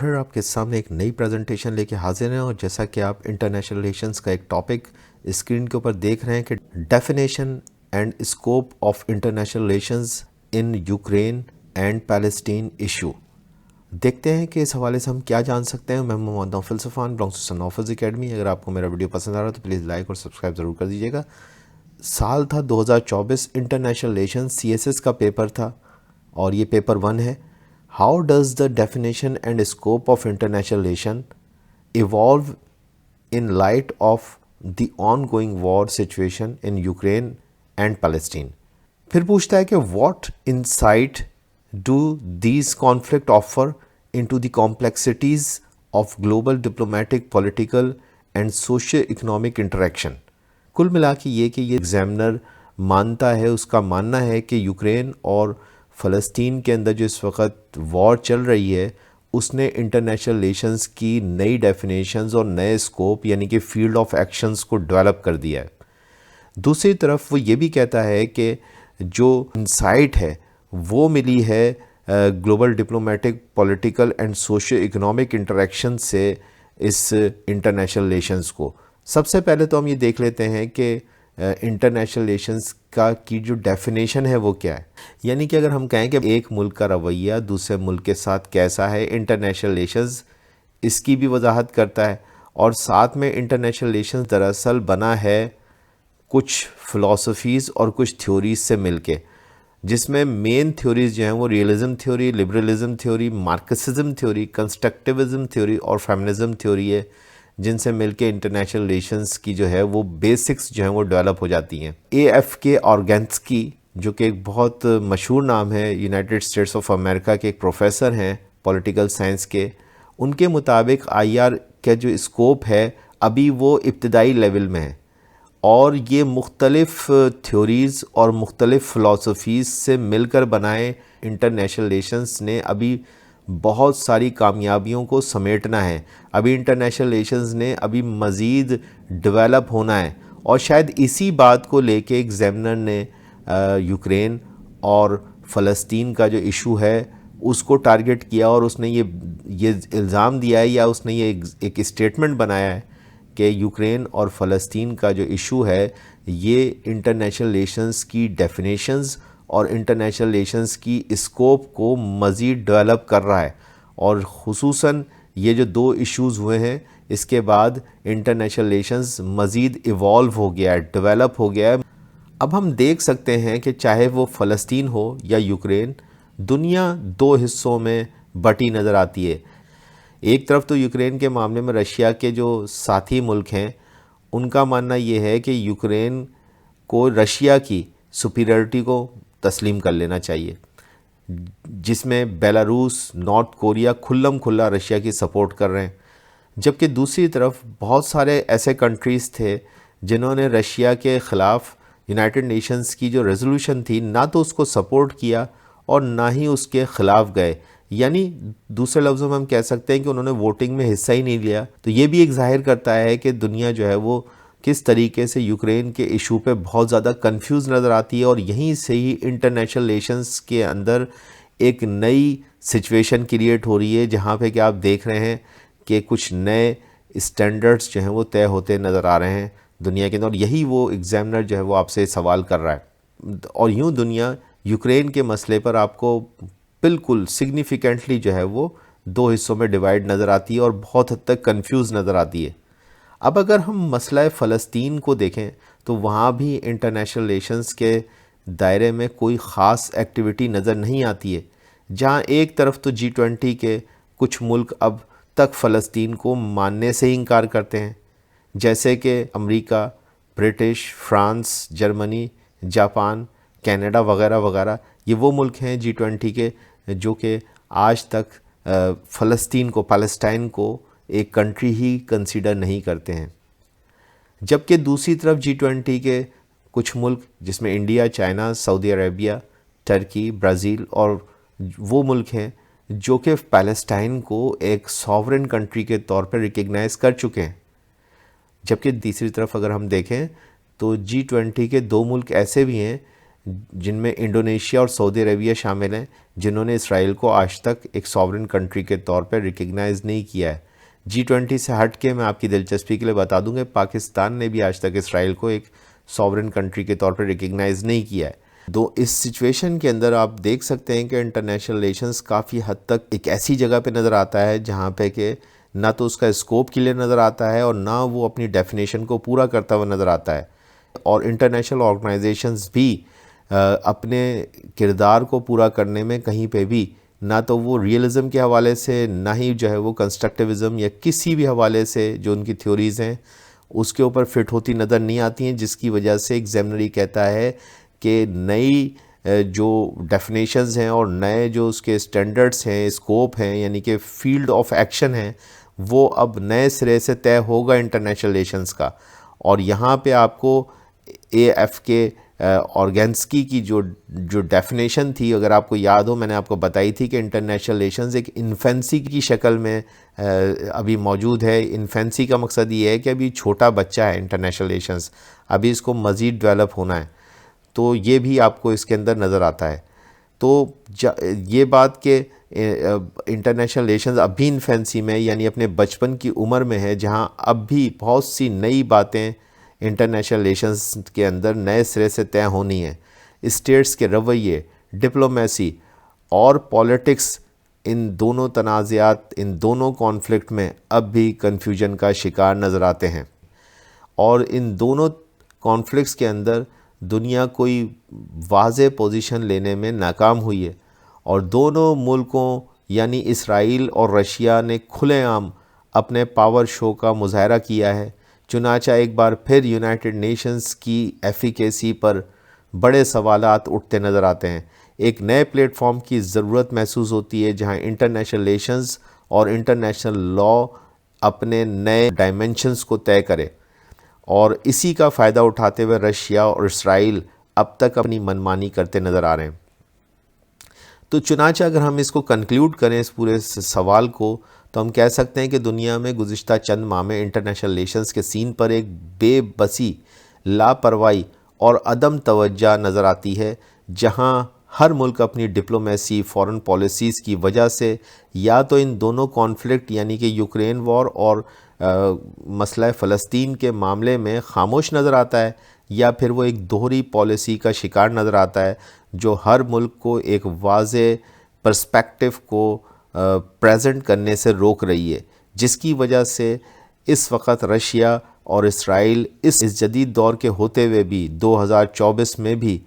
Popular आपके सामने एक नई प्रेजेंटेशन लेके हाजिर हैं। और जैसा कि आप इंटरनेशनल रिलेशंस का एक टॉपिक स्क्रीन के ऊपर देख रहे हैं कि definition and scope of international relations in Ukraine and Palestine issue. देखते हैं कि इस हवाले से हम क्या जान सकते हैं। मैं Mohammad Naufal Safan, belongs to son Naufal's academy. अगर आपको मेरा वीडियो पसंद आ रहा है तो प्लीज़ लाइक और सब्सक्राइब ज़रूर कर दीजिएगा। साल था 2024, इंटरनेशनल रिलेशंस CSS का पेपर था और ये पेपर 1 है। How does the definition and scope of international relation evolve in light of the on going war situation in Ukraine and Palestine. फिर पूछता है कि what insight do these conflict offer into the complexities of global diplomatic, political and socio economic interaction. कुल मिला के ये examiner मानता है, उसका मानना है कि यूक्रेन और फ़लस्तीन के अंदर जो इस वक्त वॉर चल रही है उसने इंटरनेशनल रिलेशंस की नई डेफिनेशंस और नए स्कोप यानी कि फील्ड ऑफ एक्शंस को डेवलप कर दिया है। दूसरी तरफ वो ये भी कहता है कि जो इंसाइट है वो मिली है global diplomatic, political and socio economic interaction से इस इंटरनेशनल रिलेशंस को। सबसे पहले तो हम ये देख लेते हैं कि इंटरनेशनल रिलेशंस की जो डेफिनेशन है वो क्या है। यानी कि अगर हम कहें कि एक मुल्क का रवैया दूसरे मुल्क के साथ कैसा है, इंटरनेशनल रिलेशंस इसकी भी वजाहत करता है। और साथ में इंटरनेशनल रिलेशंस दरअसल बना है कुछ फ़िलासफ़ीज़ और कुछ थ्योरीज़ से मिलके, जिसमें मेन थ्योरीज़ जो हैं वो realism theory, liberalism theory, Marxism theory, constructivism theory और फेमिनिज़म थ्योरी है, जिनसे मिलके इंटरनेशनल रिलेशंस की जो है वो बेसिक्स जो हैं वो डेवलप हो जाती हैं। AFK ऑर्गेन्स्की, जो कि एक बहुत मशहूर नाम है, यूनाइटेड स्टेट्स ऑफ अमेरिका के एक प्रोफेसर हैं पॉलिटिकल साइंस के, उनके मुताबिक IR का जो स्कोप है अभी वो इब्तदाई लेवल में है और ये मुख्तलिफ थ्योरीज़ और मुख्तलिफ फ़िलासफ़ीज़ से मिलकर बनाए इंटरनेशनल रिलेशंस ने अभी बहुत सारी कामयाबियों को समेटना है। अभी इंटरनेशनल रिलेशंस ने अभी मज़ीद डेवलप होना है और शायद इसी बात को लेके एग्जामिनर ने यूक्रेन और फ़लस्तीन का जो इशू है उसको टारगेट किया और उसने ये इल्ज़ाम दिया है या उसने ये एक स्टेटमेंट बनाया है कि यूक्रेन और फ़लस्तीन का जो इशू है ये इंटरनेशनल रिलेशंस की डेफिनेशंस और इंटरनेशनल रिलेशंस की स्कोप को मज़ीद डेवलप कर रहा है। और ख़ुसूसन ये जो 2 इश्यूज़ हुए हैं इसके बाद इंटरनेशनल रिलेशंस मज़ीद इवॉल्व हो गया है, डेवलप हो गया है। अब हम देख सकते हैं कि चाहे वो फ़लस्तीन हो या यूक्रेन, दुनिया 2 हिस्सों में बटी नज़र आती है। एक तरफ तो यूक्रेन के मामले में रशिया के जो साथी मुल्क हैं उनका मानना ये है कि यूक्रेन को रशिया की सुपीरियरिटी को तस्लीम कर लेना चाहिए, जिसमें बेलारूस, नॉर्थ कोरिया खुल्लम खुल्ला रशिया की सपोर्ट कर रहे हैं। जबकि दूसरी तरफ बहुत सारे ऐसे कंट्रीज़ थे जिन्होंने रशिया के ख़िलाफ़ यूनाइटेड नेशंस की जो रेजोल्यूशन थी ना तो उसको सपोर्ट किया और ना ही उसके ख़िलाफ़ गए। यानी दूसरे लफ्ज़ों में हम कह सकते हैं कि उन्होंने वोटिंग में हिस्सा ही नहीं लिया। तो ये भी एक ज़ाहिर करता है कि दुनिया जो है वो किस तरीके से यूक्रेन के इशू पे बहुत ज़्यादा कंफ्यूज नज़र आती है और यहीं से ही इंटरनेशनल रिलेशंस के अंदर एक नई सिचुएशन क्रिएट हो रही है, जहाँ पे कि आप देख रहे हैं कि कुछ नए स्टैंडर्ड्स जो हैं वो तय होते नज़र आ रहे हैं दुनिया के अंदर। और यही वो एग्जामिनर जो है वो आपसे सवाल कर रहा है। और यूँ दुनिया यूक्रेन के मसले पर आपको बिल्कुल सिग्निफिकेंटली जो है वो 2 हिस्सों में डिवाइड नज़र आती है और बहुत हद तक कंफ्यूज नज़र आती है। अब अगर हम मसला फ़लस्तीन को देखें तो वहाँ भी इंटरनेशनल रिलेशंस के दायरे में कोई ख़ास एक्टिविटी नज़र नहीं आती है। जहाँ एक तरफ तो G20 के कुछ मुल्क अब तक फ़लस्तीन को मानने से ही इनकार करते हैं, जैसे कि America, British, France, Germany, Japan, Canada वगैरह वगैरह। ये वो मुल्क हैं G20 के जो कि आज तक फ़लस्तीन को, पैलेस्टाइन को एक कंट्री ही कंसीडर नहीं करते हैं। जबकि दूसरी तरफ G20 के कुछ मुल्क जिसमें India, China, Saudi Arabia, Turkey, Brazil और वो मुल्क हैं जो कि पैलेस्टाइन को एक सॉवरेन कंट्री के तौर पर रिकग्नाइज़ कर चुके हैं। जबकि तीसरी तरफ अगर हम देखें तो G20 के 2 मुल्क ऐसे भी हैं جن میں انڈونیشیا اور سعودی عربیہ شامل ہیں، جنہوں نے اسرائیل کو آج تک ایک ساورن کنٹری کے طور پر ریکگنائز نہیں کیا ہے۔ G20 سے ہٹ کے میں آپ کی دلچسپی کے لیے بتا دوں کہ پاکستان نے بھی آج تک اسرائیل کو ایک ساورن کنٹری کے طور پر ریکگنائز نہیں کیا ہے۔ اس سچویشن کے اندر آپ دیکھ سکتے ہیں کہ انٹرنیشنل ریلیشنز کافی حد تک ایک ایسی جگہ پہ نظر آتا ہے جہاں پہ کہ نہ تو اس کا اسکوپ کلیئر نظر آتا ہے اور نہ وہ اپنی ڈیفینیشن کو پورا کرتا ہوا نظر آتا ہے، اور انٹرنیشنل آرگنائزیشنز بھی اپنے کردار کو پورا کرنے میں کہیں پہ بھی نہ تو وہ ریئلزم کے حوالے سے، نہ ہی جو ہے وہ کنسٹرکٹیوزم یا کسی بھی حوالے سے جو ان کی تھیوریز ہیں اس کے اوپر فٹ ہوتی نظر نہیں آتی ہیں، جس کی وجہ سے ایگزامنری کہتا ہے کہ نئی جو ڈیفینیشنز ہیں اور نئے جو اس کے اسٹینڈرڈز ہیں، اسکوپ ہیں، یعنی کہ فیلڈ آف ایکشن ہیں، وہ اب نئے سرے سے طے ہوگا انٹرنیشنل ریلیشنز کا۔ اور یہاں پہ آپ کو اے ایف کے آرگینسکی کی جو ڈیفینیشن تھی، اگر آپ کو یاد ہو، میں نے آپ کو بتائی تھی کہ انٹرنیشنل ریلیشنز ایک انفینسی کی شکل میں ابھی موجود ہے۔ انفینسی کا مقصد یہ ہے کہ ابھی چھوٹا بچہ ہے انٹرنیشنل ریلیشنز، ابھی اس کو مزید ڈیولپ ہونا ہے، تو یہ بھی آپ کو اس کے اندر نظر آتا ہے۔ تو یہ بات کہ انٹرنیشنل ریلیشنز اب بھی انفینسی میں، یعنی اپنے بچپن کی عمر میں ہے، جہاں اب بھی بہت سی نئی باتیں انٹرنیشنل ریلیشنز کے اندر نئے سرے سے طے ہونی ہیں۔ اسٹیٹس کے رویے، ڈپلومیسی اور پولیٹکس، ان دونوں تنازعات، ان دونوں کانفلکٹ میں اب بھی کنفیوژن کا شکار نظر آتے ہیں، اور ان دونوں کانفلکٹس کے اندر دنیا کوئی واضح پوزیشن لینے میں ناکام ہوئی ہے، اور دونوں ملکوں یعنی اسرائیل اور رشیا نے کھلے عام اپنے پاور شو کا مظاہرہ کیا ہے۔ چنانچہ ایک بار پھر یونائٹڈ نیشنز کی ایفیکیسی پر بڑے سوالات اٹھتے نظر آتے ہیں۔ ایک نئے پلیٹ فارم کی ضرورت محسوس ہوتی ہے جہاں انٹرنیشنل ریلیشنز اور انٹرنیشنل لا اپنے نئے ڈائمنشنز کو طے کرے، اور اسی کا فائدہ اٹھاتے ہوئے رشیا اور اسرائیل اب تک اپنی منمانی کرتے نظر آ رہے ہیں۔ تو چنانچہ اگر ہم اس کو کنکلیوڈ کریں، اس پورے سوال کو، تو ہم کہہ سکتے ہیں کہ دنیا میں گزشتہ چند ماہ میں انٹرنیشنل ریلیشنز کے سین پر ایک بے بسی، لاپرواہی اور عدم توجہ نظر آتی ہے، جہاں ہر ملک اپنی ڈپلومیسی، فورن پالیسیز کی وجہ سے یا تو ان دونوں کانفلکٹ یعنی کہ یوکرین وار اور مسئلہ فلسطین کے معاملے میں خاموش نظر آتا ہے، یا پھر وہ ایک دوہری پالیسی کا شکار نظر آتا ہے جو ہر ملک کو ایک واضح پرسپیکٹو کو پریزنٹ کرنے سے روک رہی ہے، جس کی وجہ سے اس وقت رشیا اور اسرائیل اس جدید دور کے ہوتے ہوئے بھی 2024 میں بھی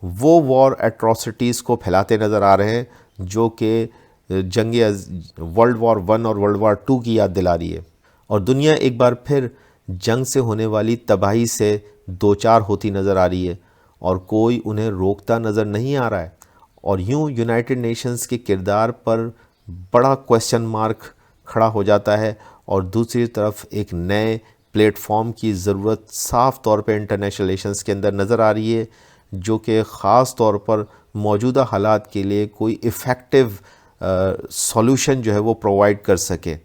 وہ وار ایٹراسٹیز کو پھیلاتے نظر آ رہے ہیں جو کہ جنگ ورلڈ وار 1 اور ورلڈ وار 2 کی یاد دلا رہی ہے، اور دنیا ایک بار پھر جنگ سے ہونے والی تباہی سے دوچار ہوتی نظر آ رہی ہے، اور کوئی انہیں روکتا نظر نہیں آ رہا ہے، اور یوں یونائٹڈ نیشنز کے کردار پر بڑا کویسچن مارک کھڑا ہو جاتا ہے، اور دوسری طرف ایک نئے پلیٹ فارم کی ضرورت صاف طور پہ انٹرنیشنل ریلیشنز کے اندر نظر آ رہی ہے، جو کہ خاص طور پر موجودہ حالات کے لیے کوئی ایفیکٹو سولوشن جو ہے وہ پرووائڈ کر سکے۔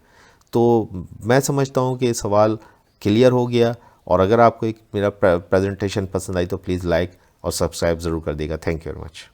تو میں سمجھتا ہوں کہ یہ سوال کلیئر ہو گیا، اور اگر آپ کو میرا پریزنٹیشن پسند آئی تو پلیز لائک اور سبسکرائب ضرور کر دیے گا۔ Thank you very much.